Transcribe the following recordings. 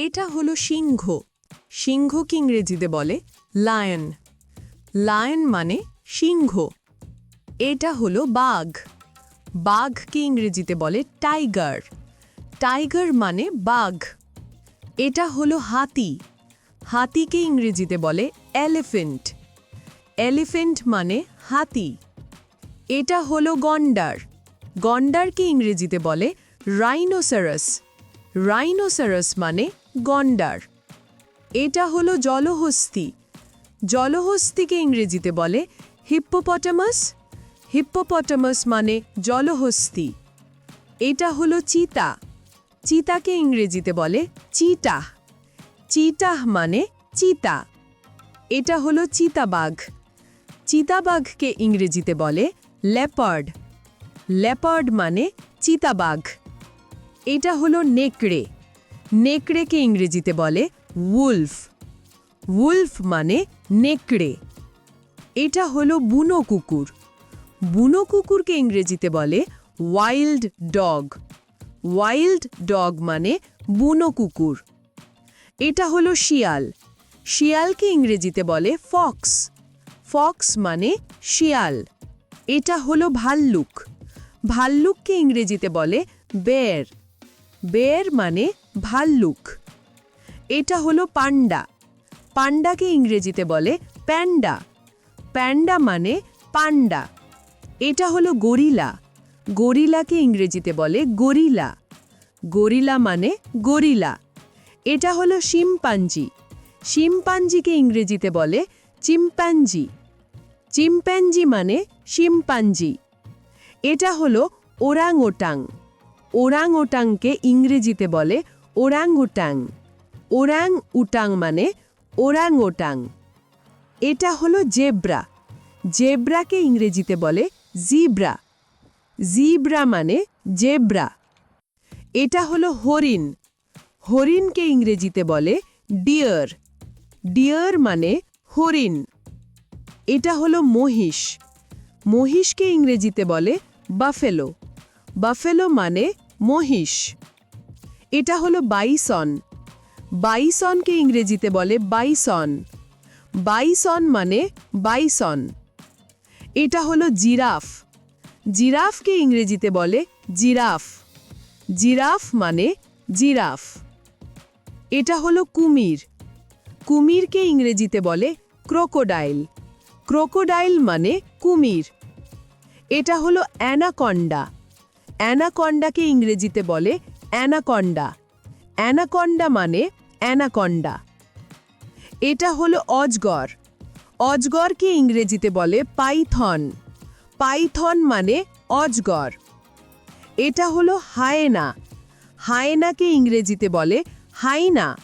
এটা হলো সিংহ। সিংহকে ইংরেজিতে বলে লায়ন। লায়ন মানে সিংহ। এটা হলো বাঘ। বাঘকে ইংরেজিতে বলে টাইগার। টাইগার মানে বাঘ। এটা হলো হাতি। হাতিকে ইংরেজিতে বলে এলিফ্যান্ট। এলিফ্যান্ট মানে হাতি। এটা হলো গন্ডার। গন্ডারকে ইংরেজিতে বলে রাইনোসেরাস। রাইনোসেরাস মানে গন্ডার। এটা হলো জলহস্তী। জলহস্তীকে ইংরেজিতে বলে হিপ্পোপটামাস। হিপ্পোপটামাস মানে জলহস্তী। এটা হলো চিতা। চিতাকে ইংরেজিতে বলে চিতাহ। চিতাহ মানে চিতা। এটা হলো চিতাবাঘ। চিতাবাঘকে ইংরেজিতে বলে লেপার্ড। লেপার্ড মানে চিতাবাঘ। এটা হলো নেকড়ে। নেকড়েকে ইংরেজিতে বলে উলফ। উলফ মানে নেকড়ে। এটা হলো বুনো কুকুর। বুনো কুকুরকে ইংরেজিতে বলে ওয়াইল্ড ডগ। ওয়াইল্ড ডগ মানে বুনো কুকুর। এটা হলো শিয়াল। শিয়ালকে ইংরেজিতে বলে ফক্স। ফক্স মানে শিয়াল। এটা হলো ভাল্লুক। ভাল্লুককে ইংরেজিতে বলে বেয়ার। বেয়ার মানে ভাল্লুক। এটা হলো পান্ডা। পান্ডাকে ইংরেজিতে বলে প্যান্ডা। প্যান্ডা মানে পান্ডা। এটা হলো গরিলা। গরিলাকে ইংরেজিতে বলে গরিলা। গরিলা মানে গরিলা। এটা হলো শিম্পাঞ্জি। শিম্পাঞ্জিকে ইংরেজিতে বলে চিম্প্যাঞ্জি। চিম্প্যাঞ্জি মানে শিম্পাঞ্জি। এটা হলো ওরাং ওটাং। ওরাং ওটাংকে ইংরেজিতে বলে ওরাং উটাং। ওরাং উটাং মানে ওরাং ওটাং। এটা হলো জেব্রা। জেব্রাকে ইংরেজিতে বলে জিব্রা। জিব্রা মানে জেব্রা। এটা হলো হরিণ। হরিণকে ইংরেজিতে বলে ডিয়ার। ডিয়ার মানে হরিণ। এটা হলো মহিষ। মহিষকে ইংরেজিতে বলে বাফেলো। বাফেলো মানে মহিষ। এটা হলো বাইসন। বাইসনকে ইংরেজিতে বলে বাইসন। বাইসন মানে বাইসন। এটা হলো জিরাফ। জিরাফকে ইংরেজিতে বলে জিরাফ। জিরাফ মানে জিরাফ। এটা হলো কুমির। কুমিরকে ইংরেজিতে বলে ক্রোকোডাইল। ক্রোকোডাইল মানে কুমির। এটা হলো অ্যানাকন্ডা। অ্যানাকন্ডাকে ইংরেজিতে বলে অ্যানাকন্ডা। অ্যানাকন্ডা মানে অ্যানাকন্ডা। এটা হলো অজগর। অজগরকে ইংরেজিতে বলে পাইথন। পাইথন মানে অজগর। এটা হলো হায়েনা। হায়েনাকে ইংরেজিতে বলে হাইনা।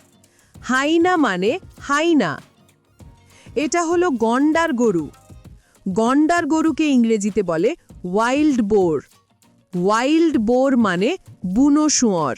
হাইনা মানে হাইনা। এটা হলো গন্ডার গরু। গন্ডার গরুকে ইংরেজিতে বলে ওয়াইল্ড বোর। ওয়াইল্ড বোর মানে বুনো শুয়োর।